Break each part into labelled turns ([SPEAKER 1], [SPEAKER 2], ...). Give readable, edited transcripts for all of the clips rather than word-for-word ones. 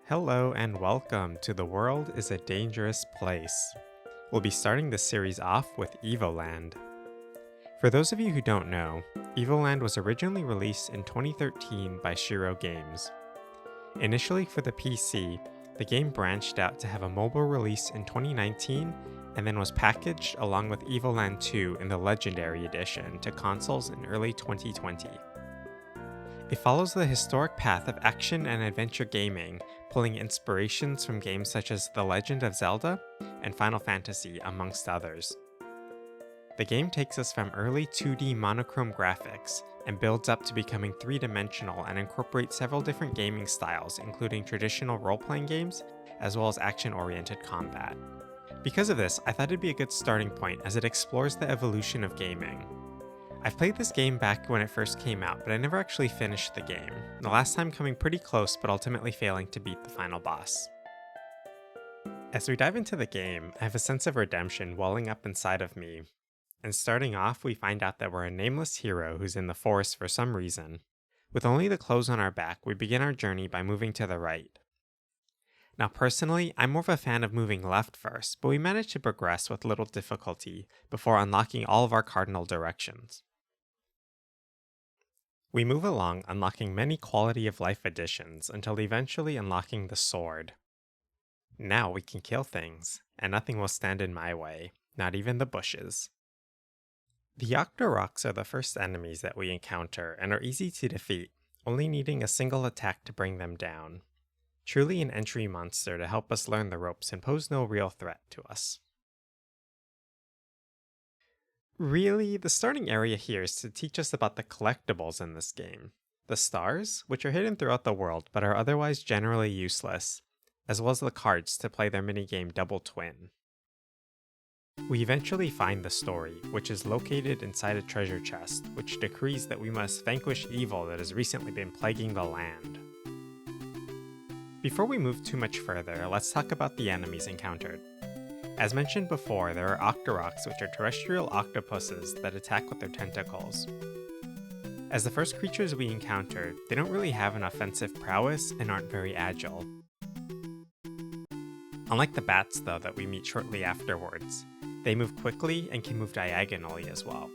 [SPEAKER 1] Hello and welcome to The World is a Dangerous Place. We'll be starting this series off with Evoland. For those of you who don't know, Evoland was originally released in 2013 by Shiro Games. Initially for the PC, the game branched out to have a mobile release in 2019 and then was packaged along with Evoland 2 in the Legendary Edition to consoles in early 2020. It follows the historic path of action and adventure gaming, pulling inspirations from games such as The Legend of Zelda and Final Fantasy, amongst others. The game takes us from early 2D monochrome graphics and builds up to becoming three-dimensional and incorporates several different gaming styles, including traditional role-playing games, as well as action-oriented combat. Because of this, I thought it'd be a good starting point as it explores the evolution of gaming. I've played this game back when it first came out, but I never actually finished the game, the last time coming pretty close but ultimately failing to beat the final boss. As we dive into the game, I have a sense of redemption welling up inside of me, and starting off we find out that we're a nameless hero who's in the forest for some reason. With only the clothes on our back, we begin our journey by moving to the right. Now personally, I'm more of a fan of moving left first, but we manage to progress with little difficulty before unlocking all of our cardinal directions. We move along, unlocking many quality of life additions until eventually unlocking the sword. Now we can kill things, and nothing will stand in my way, not even the bushes. The Octoroks are the first enemies that we encounter and are easy to defeat, only needing a single attack to bring them down. Truly an entry monster to help us learn the ropes and pose no real threat to us. Really, the starting area here is to teach us about the collectibles in this game. The stars, which are hidden throughout the world but are otherwise generally useless, as well as the cards to play their minigame Double Twin. We eventually find the story, which is located inside a treasure chest, which decrees that we must vanquish evil that has recently been plaguing the land. Before we move too much further, let's talk about the enemies encountered. As mentioned before, there are Octoroks, which are terrestrial octopuses that attack with their tentacles. As the first creatures we encounter, they don't really have an offensive prowess and aren't very agile. Unlike the bats though that we meet shortly afterwards, they move quickly and can move diagonally as well.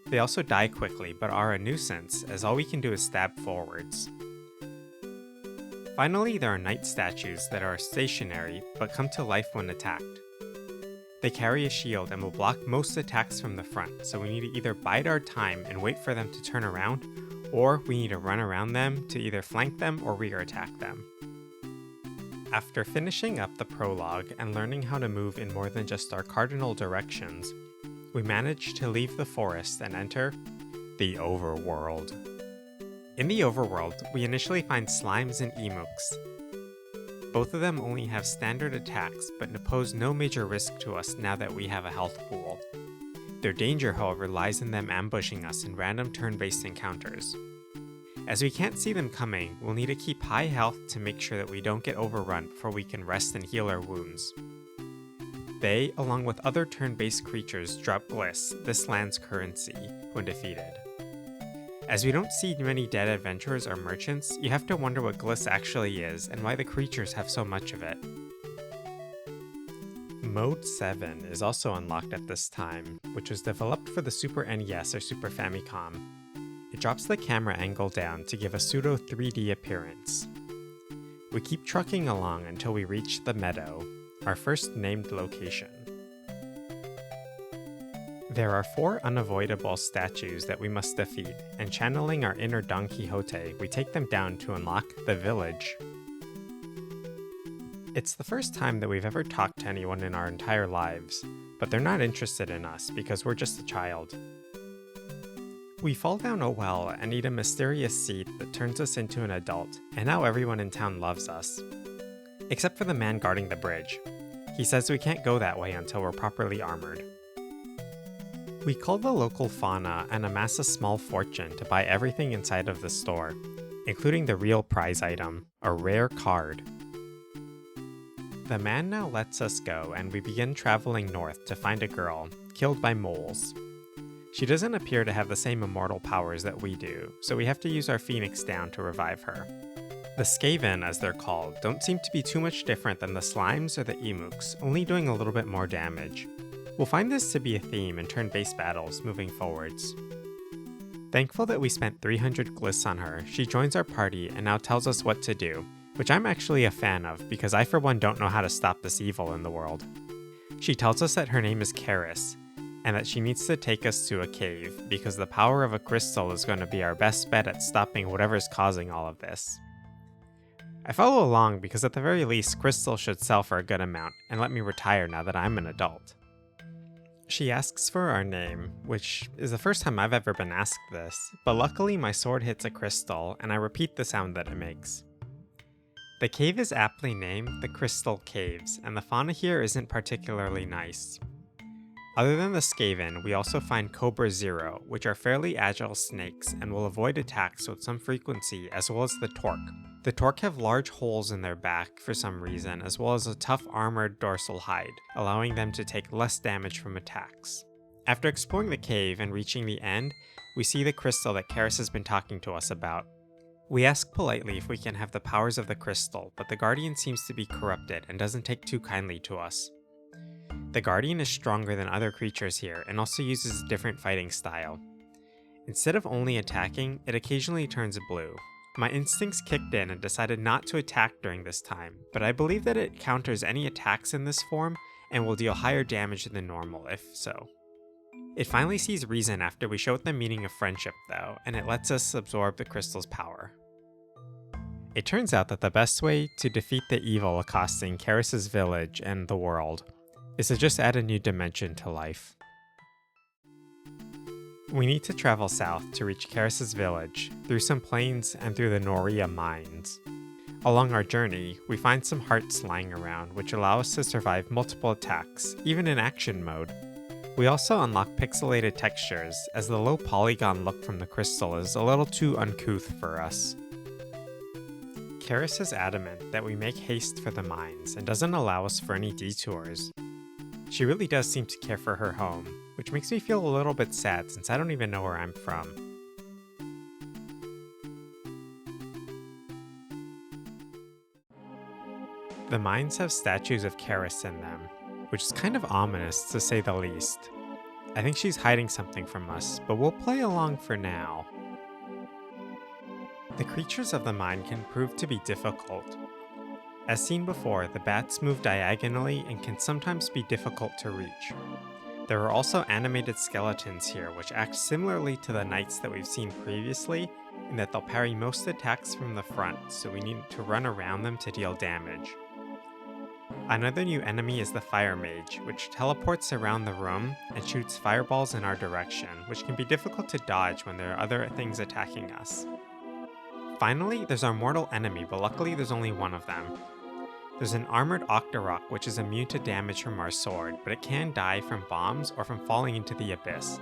[SPEAKER 1] They also die quickly but are a nuisance as all we can do is stab forwards. Finally, there are knight statues that are stationary but come to life when attacked. They carry a shield and will block most attacks from the front, so we need to either bide our time and wait for them to turn around, or we need to run around them to either flank them or rear attack them. After finishing up the prologue and learning how to move in more than just our cardinal directions, we manage to leave the forest and enter the overworld. In the overworld, we initially find slimes and emuks. Both of them only have standard attacks, but pose no major risk to us now that we have a health pool. Their danger, however, lies in them ambushing us in random turn-based encounters. As we can't see them coming, we'll need to keep high health to make sure that we don't get overrun before we can rest and heal our wounds. They, along with other turn-based creatures, drop bliss, this land's currency, when defeated. As we don't see many dead adventurers or merchants, you have to wonder what Gliss actually is and why the creatures have so much of it. Mode 7 is also unlocked at this time, which was developed for the Super NES or Super Famicom. It drops the camera angle down to give a pseudo 3D appearance. We keep trucking along until we reach the Meadow, our first named location. There are 4 unavoidable statues that we must defeat, and channeling our inner Don Quixote, we take them down to unlock the village. It's the first time that we've ever talked to anyone in our entire lives, but they're not interested in us because we're just a child. We fall down a well and eat a mysterious seed that turns us into an adult, and now everyone in town loves us. Except for the man guarding the bridge. He says we can't go that way until we're properly armored. We call the local fauna and amass a small fortune to buy everything inside of the store, including the real prize item, a rare card. The man now lets us go and we begin traveling north to find a girl, killed by moles. She doesn't appear to have the same immortal powers that we do, so we have to use our phoenix down to revive her. The Skaven, as they're called, don't seem to be too much different than the slimes or the emuks, only doing a little bit more damage. We'll find this to be a theme in turn-based battles moving forwards. Thankful that we spent 300 gliss on her, she joins our party and now tells us what to do, which I'm actually a fan of because I for one don't know how to stop this evil in the world. She tells us that her name is Karis, and that she needs to take us to a cave because the power of a crystal is going to be our best bet at stopping whatever's causing all of this. I follow along because at the very least crystals should sell for a good amount and let me retire now that I'm an adult. She asks for our name, which is the first time I've ever been asked this, but luckily my sword hits a crystal and I repeat the sound that it makes. The cave is aptly named the Crystal Caves, and the fauna here isn't particularly nice. Other than the Skaven, we also find Cobra Zero, which are fairly agile snakes and will avoid attacks with some frequency, as well as the Torque. The Torque have large holes in their back for some reason, as well as a tough armored dorsal hide, allowing them to take less damage from attacks. After exploring the cave and reaching the end, we see the crystal that Karis has been talking to us about. We ask politely if we can have the powers of the crystal, but the Guardian seems to be corrupted and doesn't take too kindly to us. The Guardian is stronger than other creatures here and also uses a different fighting style. Instead of only attacking, it occasionally turns blue. My instincts kicked in and decided not to attack during this time, but I believe that it counters any attacks in this form and will deal higher damage than normal if so. It finally sees reason after we show it the meaning of friendship though, and it lets us absorb the crystal's power. It turns out that the best way to defeat the evil accosting Karis' village and the world is to just add a new dimension to life. We need to travel south to reach Karis' village, through some plains and through the Noria mines. Along our journey, we find some hearts lying around which allow us to survive multiple attacks, even in action mode. We also unlock pixelated textures, as the low polygon look from the crystal is a little too uncouth for us. Karis is adamant that we make haste for the mines and doesn't allow us for any detours. She really does seem to care for her home, which makes me feel a little bit sad since I don't even know where I'm from. The mines have statues of Karis in them, which is kind of ominous to say the least. I think she's hiding something from us, but we'll play along for now. The creatures of the mine can prove to be difficult. As seen before, the bats move diagonally and can sometimes be difficult to reach. There are also animated skeletons here which act similarly to the knights that we've seen previously, in that they'll parry most attacks from the front, so we need to run around them to deal damage. Another new enemy is the Fire Mage, which teleports around the room and shoots fireballs in our direction, which can be difficult to dodge when there are other things attacking us. Finally, there's our mortal enemy, but luckily there's only one of them. There's an armored Octorok which is immune to damage from our sword, but it can die from bombs or from falling into the abyss,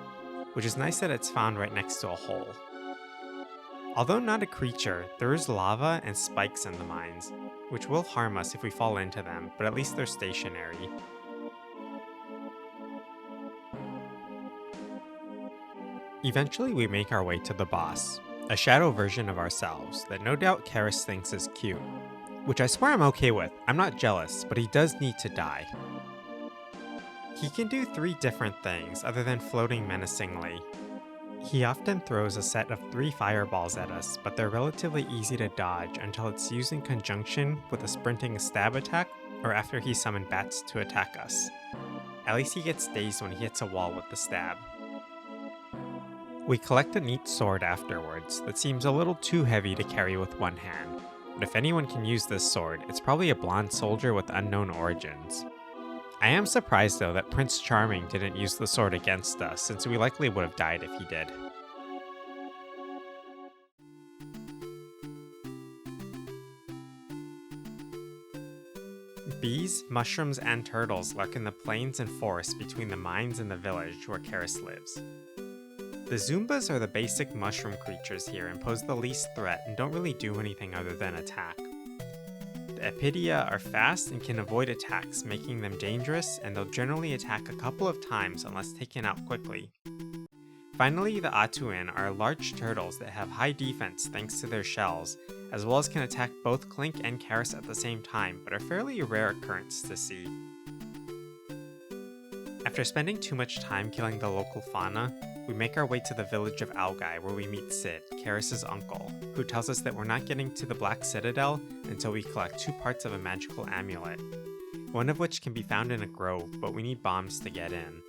[SPEAKER 1] which is nice that it's found right next to a hole. Although not a creature, there is lava and spikes in the mines, which will harm us if we fall into them, but at least they're stationary. Eventually we make our way to the boss, a shadow version of ourselves that no doubt Karis thinks is cute. Which I swear I'm okay with, I'm not jealous, but he does need to die. He can do 3 different things other than floating menacingly. He often throws a set of 3 fireballs at us, but they're relatively easy to dodge until it's used in conjunction with a sprinting stab attack or after he summoned bats to attack us. At least he gets dazed when he hits a wall with the stab. We collect a neat sword afterwards that seems a little too heavy to carry with one hand. But if anyone can use this sword, it's probably a blonde soldier with unknown origins. I am surprised though that Prince Charming didn't use the sword against us, since we likely would have died if he did. Bees, mushrooms, and turtles lurk in the plains and forests between the mines and the village where Karis lives. The Zumbas are the basic mushroom creatures here and pose the least threat and don't really do anything other than attack. The Epidia are fast and can avoid attacks, making them dangerous, and they'll generally attack a couple of times unless taken out quickly. Finally, the Atuin are large turtles that have high defense thanks to their shells, as well as can attack both Clink and Karis at the same time, but are fairly rare occurrence to see. After spending too much time killing the local fauna, we make our way to the village of Algai where we meet Sid, Karis' uncle, who tells us that we're not getting to the Black Citadel until we collect 2 parts of a magical amulet, one of which can be found in a grove, but we need bombs to get in.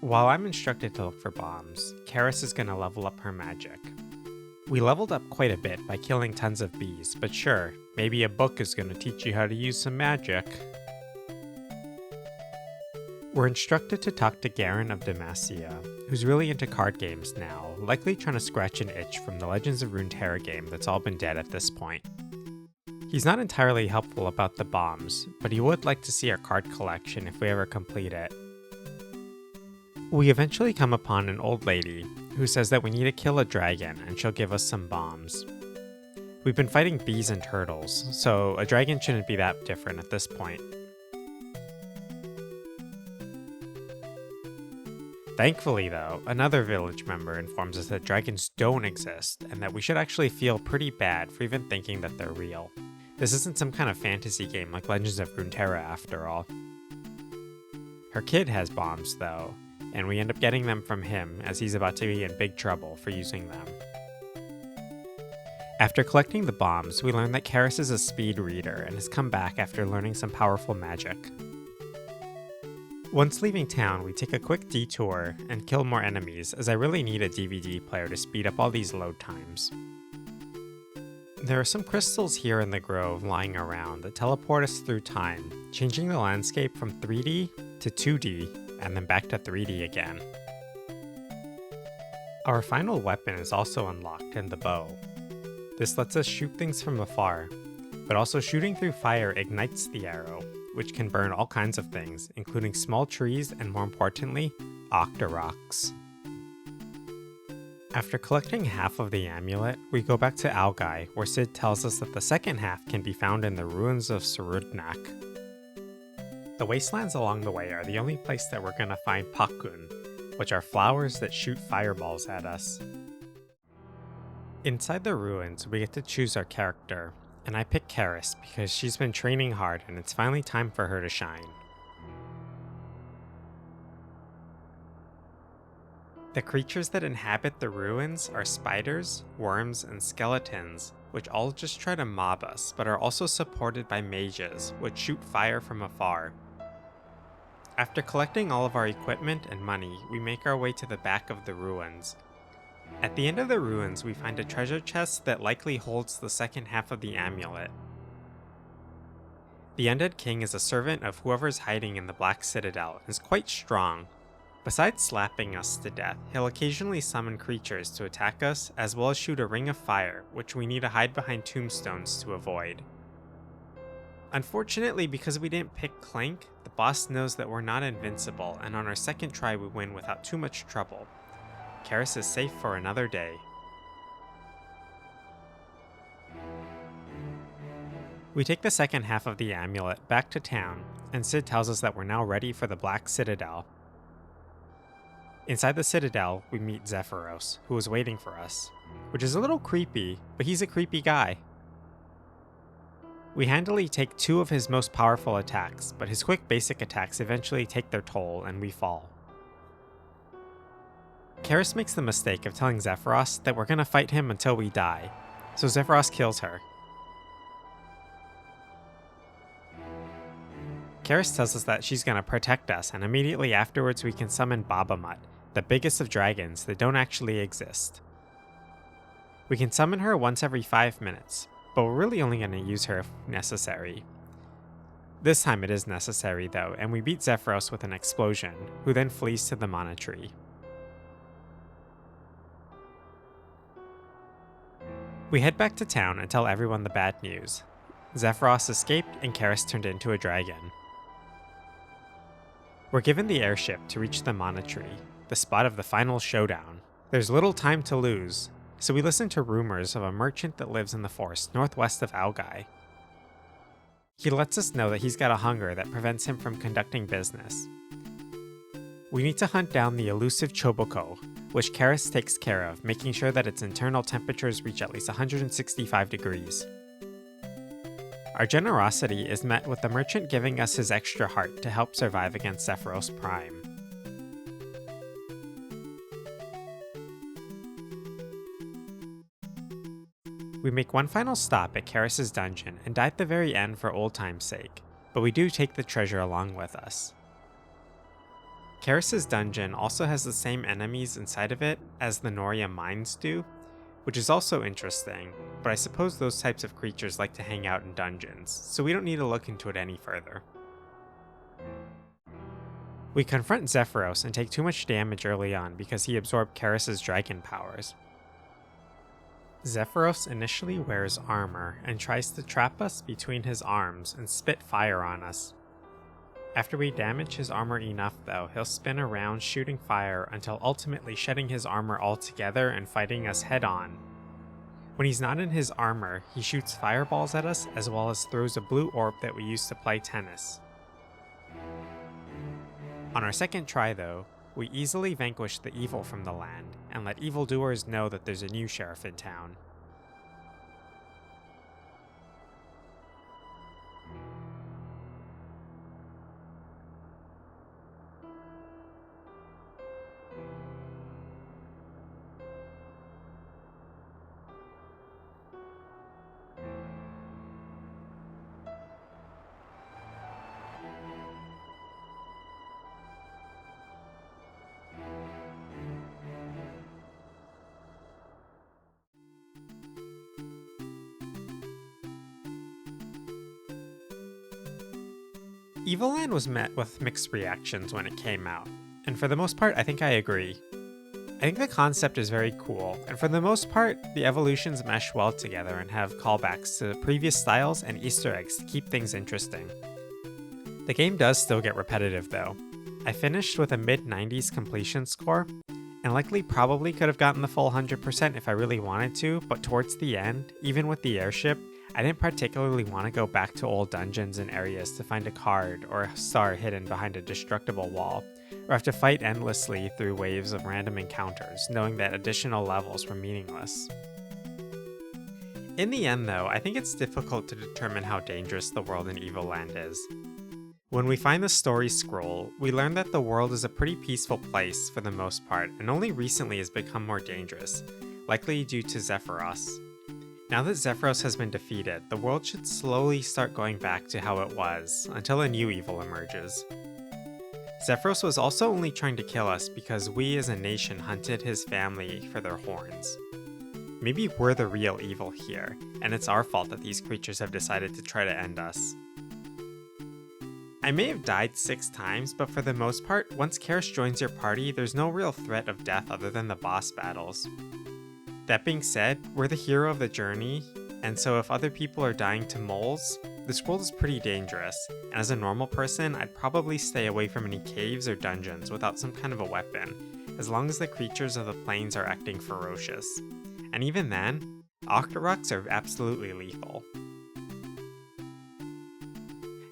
[SPEAKER 1] While I'm instructed to look for bombs, Karis is going to level up her magic. We leveled up quite a bit by killing tons of bees, but sure, maybe a book is going to teach you how to use some magic. We're instructed to talk to Garen of Demacia, who's really into card games now, likely trying to scratch an itch from the Legends of Runeterra game that's all been dead at this point. He's not entirely helpful about the bombs, but he would like to see our card collection if we ever complete it. We eventually come upon an old lady who says that we need to kill a dragon and she'll give us some bombs. We've been fighting bees and turtles, so a dragon shouldn't be that different at this point. Thankfully though, another village member informs us that dragons don't exist and that we should actually feel pretty bad for even thinking that they're real. This isn't some kind of fantasy game like Legends of Runeterra after all. Her kid has bombs though, and we end up getting them from him as he's about to be in big trouble for using them. After collecting the bombs, we learn that Karis is a speed reader and has come back after learning some powerful magic. Once leaving town, we take a quick detour and kill more enemies, as I really need a DVD player to speed up all these load times. There are some crystals here in the grove lying around that teleport us through time, changing the landscape from 3D to 2D, and then back to 3D again. Our final weapon is also unlocked in the bow. This lets us shoot things from afar, but also shooting through fire ignites the arrow, which can burn all kinds of things, including small trees and, more importantly, octoroks. After collecting half of the amulet, we go back to Algai, where Sid tells us that the second half can be found in the ruins of Sarudnak. The wastelands along the way are the only place that we're going to find Pakun, which are flowers that shoot fireballs at us. Inside the ruins, we get to choose our character, and I pick Karis because she's been training hard and it's finally time for her to shine. The creatures that inhabit the ruins are spiders, worms, and skeletons, which all just try to mob us, but are also supported by mages, which shoot fire from afar. After collecting all of our equipment and money, we make our way to the back of the ruins. At the end of the ruins, we find a treasure chest that likely holds the second half of the amulet. The Undead King is a servant of whoever's hiding in the Black Citadel and is quite strong. Besides slapping us to death, he'll occasionally summon creatures to attack us, as well as shoot a ring of fire, which we need to hide behind tombstones to avoid. Unfortunately, because we didn't pick Clank, the boss knows that we're not invincible, and on our second try we win without too much trouble. Karis is safe for another day. We take the second half of the amulet back to town, and Sid tells us that we're now ready for the Black Citadel. Inside the Citadel, we meet Zephyros, who is waiting for us, which is a little creepy, but he's a creepy guy. We handily take 2 of his most powerful attacks, but his quick basic attacks eventually take their toll and we fall. Karis makes the mistake of telling Zephyros that we're gonna fight him until we die, so Zephyros kills her. Karis tells us that she's gonna protect us, and immediately afterwards we can summon Babamutt, the biggest of dragons that don't actually exist. We can summon her once every 5 minutes, but we're really only gonna use her if necessary. This time it is necessary though, and we beat Zephyros with an explosion, who then flees to the Mana Tree. We head back to town and tell everyone the bad news. Zephyros escaped and Karis turned into a dragon. We're given the airship to reach the Mana Tree, the spot of the final showdown. There's little time to lose, so we listen to rumors of a merchant that lives in the forest northwest of Algai. He lets us know that he's got a hunger that prevents him from conducting business. We need to hunt down the elusive Choboko, which Karis takes care of, making sure that its internal temperatures reach at least 165 degrees. Our generosity is met with the merchant giving us his extra heart to help survive against Zephyros Prime. We make one final stop at Karis' dungeon and die at the very end for old time's sake, but we do take the treasure along with us. Karis' dungeon also has the same enemies inside of it as the Noria mines do, which is also interesting, but I suppose those types of creatures like to hang out in dungeons, so we don't need to look into it any further. We confront Zephyros and take too much damage early on because he absorbed Karis' dragon powers. Zephyros initially wears armor and tries to trap us between his arms and spit fire on us. After we damage his armor enough though, he'll spin around shooting fire until ultimately shedding his armor altogether and fighting us head on. When he's not in his armor, he shoots fireballs at us as well as throws a blue orb that we use to play tennis. On our second try though, we easily vanquish the evil from the land and let evildoers know that there's a new sheriff in town. Evoland was met with mixed reactions when it came out, and for the most part I think I agree. I think the concept is very cool, and for the most part the evolutions mesh well together and have callbacks to previous styles and Easter eggs to keep things interesting. The game does still get repetitive though. I finished with a mid-90s completion score, and likely probably could have gotten the full 100% if I really wanted to, but towards the end, even with the airship, I didn't particularly want to go back to old dungeons and areas to find a card or a star hidden behind a destructible wall, or have to fight endlessly through waves of random encounters, knowing that additional levels were meaningless. In the end though, I think it's difficult to determine how dangerous the world in Evoland is. When we find the story scroll, we learn that the world is a pretty peaceful place for the most part, and only recently has become more dangerous, likely due to Zephyros. Now that Zephyros has been defeated, the world should slowly start going back to how it was, until a new evil emerges. Zephyros was also only trying to kill us because we as a nation hunted his family for their horns. Maybe we're the real evil here, and it's our fault that these creatures have decided to try to end us. I may have died 6 times, but for the most part, once Karis joins your party, there's no real threat of death other than the boss battles. That being said, we're the hero of the journey, and so if other people are dying to moles, this world is pretty dangerous, and as a normal person, I'd probably stay away from any caves or dungeons without some kind of a weapon, as long as the creatures of the plains are acting ferocious. And even then, Octoroks are absolutely lethal.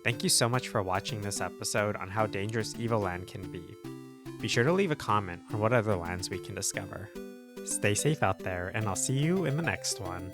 [SPEAKER 1] Thank you so much for watching this episode on how dangerous Evoland can be. Be sure to leave a comment on what other lands we can discover. Stay safe out there, and I'll see you in the next one.